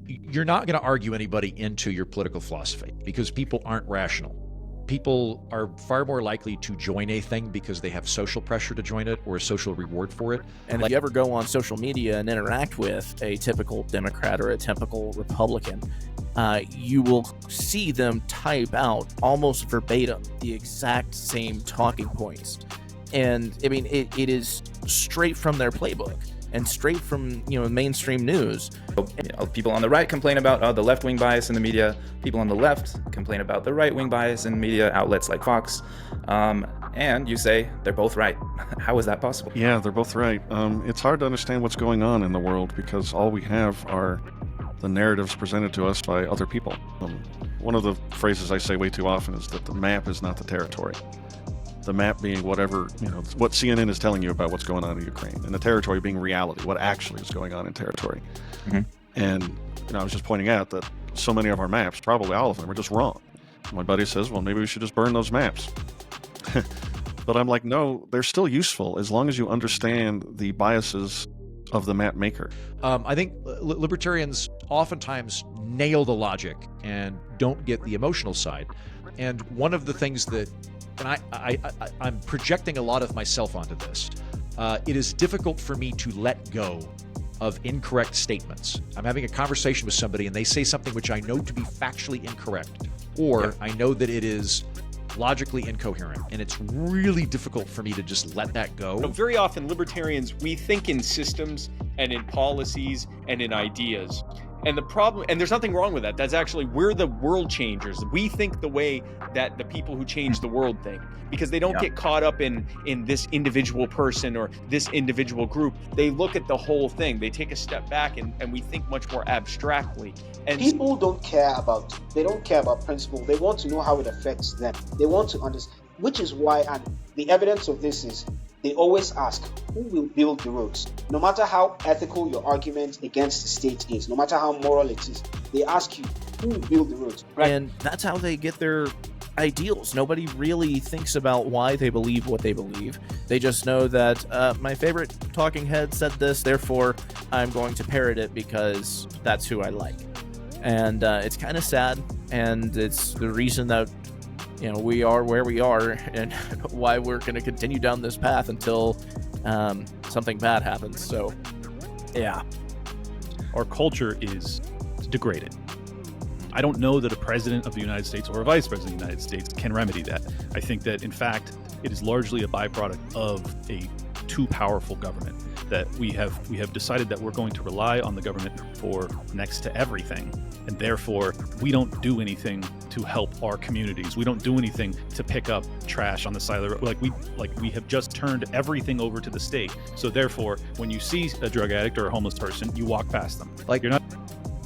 you're not going to argue anybody into your political philosophy because people aren't rational. People are far more likely to join a thing because they have social pressure to join it or a social reward for it. And if you ever go on social media and interact with a typical Democrat or a typical Republican, you will see them type out almost verbatim the exact same talking points. And I mean, it is straight from their playbook and straight from, mainstream news. People on the right complain about the left-wing bias in the media. People on the left complain about the right-wing bias in media outlets like Fox. And you say they're both right. How is that possible? Yeah, they're both right. It's hard to understand what's going on in the world because all we have are the narratives presented to us by other people. One of the phrases I say way too often is that the map is not the territory. The map being whatever, what CNN is telling you about what's going on in Ukraine, and the territory being reality, what actually is going on in territory. Mm-hmm. And, I was just pointing out that so many of our maps, probably all of them, are just wrong. My buddy says, well, maybe we should just burn those maps. But I'm like, no, they're still useful as long as you understand the biases of the map maker. I think libertarians oftentimes nail the logic and don't get the emotional side. And one of the things that, and I'm projecting a lot of myself onto this, it is difficult for me to let go of incorrect statements. I'm having a conversation with somebody and they say something which I know to be factually incorrect, or I know that it is logically incoherent, and it's really difficult for me to just let that go. Very often libertarians, we think in systems and in policies and in ideas. And the problem, and there's nothing wrong with that. That's actually, we're the world changers. We think the way that the people who change the world think, because they don't get caught up in this individual person or this individual group. They look at the whole thing. They take a step back and we think much more abstractly. And people don't care about principle. They want to know how it affects them. They want to understand, which is why, and the evidence of this is, they always ask, who will build the roads? No matter how ethical your argument against the state is, no matter how moral it is, they ask you, who will build the roads? Right? And that's how they get their ideals. Nobody really thinks about why they believe what they believe. They just know that my favorite talking head said this, therefore I'm going to parrot it because that's who I like. And it's kind of sad, and it's the reason that we are where we are and why we're going to continue down this path until something bad happens. So, yeah. Our culture is degraded. I don't know that a president of the United States or a vice president of the United States can remedy that. I think that, in fact, it is largely a byproduct of a too powerful government, that we have decided that we're going to rely on the government for next to everything. And therefore, we don't do anything to help our communities. We don't do anything to pick up trash on the side of the road. We have just turned everything over to the state. So therefore, when you see a drug addict or a homeless person, you walk past them. You're not.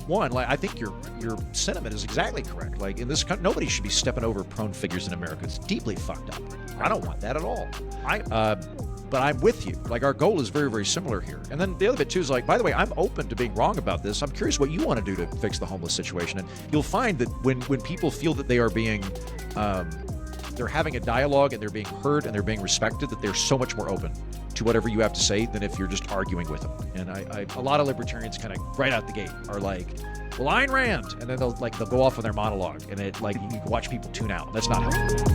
I think your sentiment is exactly correct. Like, in this country, nobody should be stepping over prone figures in America. It's deeply fucked up. I don't want that at all. But I'm with you. Like, our goal is very, very similar here. And then the other bit too is, like, by the way, I'm open to being wrong about this. I'm curious what you want to do to fix the homeless situation. And you'll find that when people feel that they are being, they're having a dialogue and they're being heard and they're being respected, that they're so much more open to whatever you have to say than if you're just arguing with them. And a lot of libertarians kind of right out the gate are like, well, Ayn Rand, and then they'll go off on their monologue, and you can watch people tune out. That's not helpful.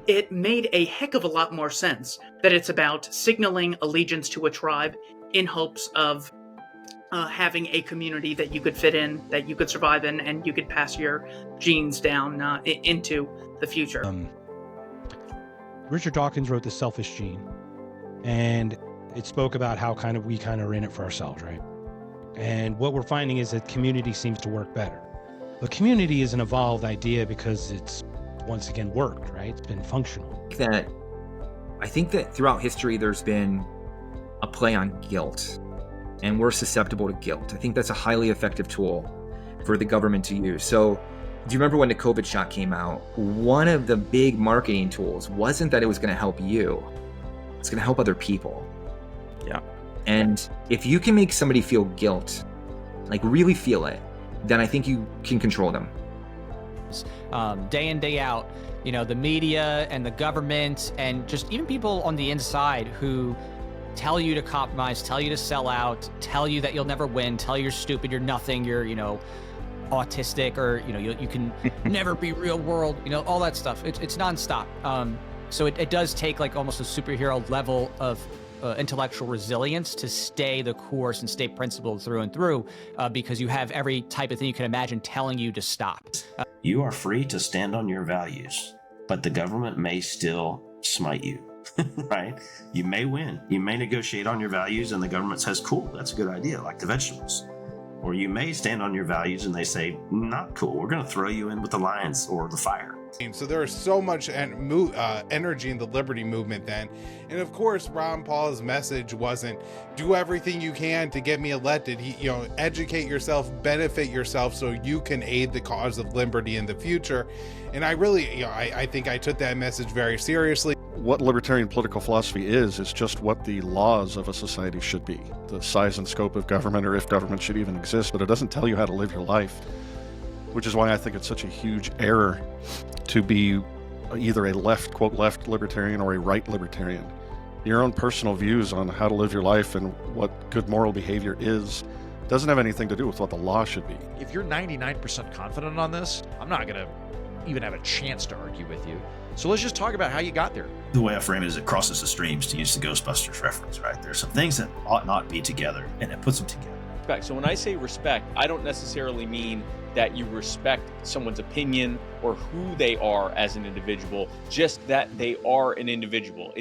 It made a heck of a lot more sense that it's about signaling allegiance to a tribe in hopes of having a community that you could fit in, that you could survive in, and you could pass your genes down into the future. Richard Dawkins wrote The Selfish Gene, and it spoke about how we are in it for ourselves, right? And what we're finding is that community seems to work better. But community is an evolved idea because it's once again worked, right? It's been functional. I think that throughout history there's been a play on guilt, and we're susceptible to guilt. I think that's a highly effective tool for the government to use. So do you remember when the COVID shot came out? One of the big marketing tools wasn't that it was going to help you, it's going to help other people. Yeah. And if you can make somebody feel guilt, like really feel it, then I think you can control them. day in, day out. You know, the media and the government and just even people on the inside who tell you to compromise, tell you to sell out, tell you that you'll never win, tell you you're stupid, you're nothing, you're, you know, autistic, or, you know, you can never be real world, you know, all that stuff. It's nonstop. So it does take like almost a superhero level of intellectual resilience to stay the course and stay principled through and through, because you have every type of thing you can imagine telling you to stop. You are free to stand on your values, but the government may still smite you, right? You may win. You may negotiate on your values and the government says, cool, that's a good idea, like the vegetables. Or you may stand on your values and they say, not cool, we're going to throw you in with the lions or the fire. So there is so much energy in the liberty movement then. And of course, Ron Paul's message wasn't do everything you can to get me elected. He, you know, educate yourself, benefit yourself so you can aid the cause of liberty in the future. And I really, you know, I think I took that message very seriously. What libertarian political philosophy is just what the laws of a society should be. The size and scope of government, or if government should even exist, but it doesn't tell you how to live your life, which is why I think it's such a huge error to be either a left, quote, left libertarian or a right libertarian. Your own personal views on how to live your life and what good moral behavior is doesn't have anything to do with what the law should be. If you're 99% confident on this, I'm not going to even have a chance to argue with you. So let's just talk about how you got there. The way I frame it is it crosses the streams, to use the Ghostbusters reference, right? There's some things that ought not be together, and it puts them together. Respect. So when I say respect, I don't necessarily mean that you respect someone's opinion or who they are as an individual, just that they are an individual.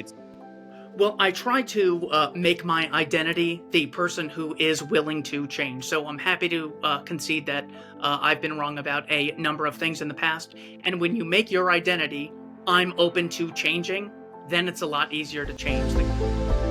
Well, I try to make my identity the person who is willing to change. So I'm happy to concede that I've been wrong about a number of things in the past. And when you make your identity, I'm open to changing, then it's a lot easier to change things.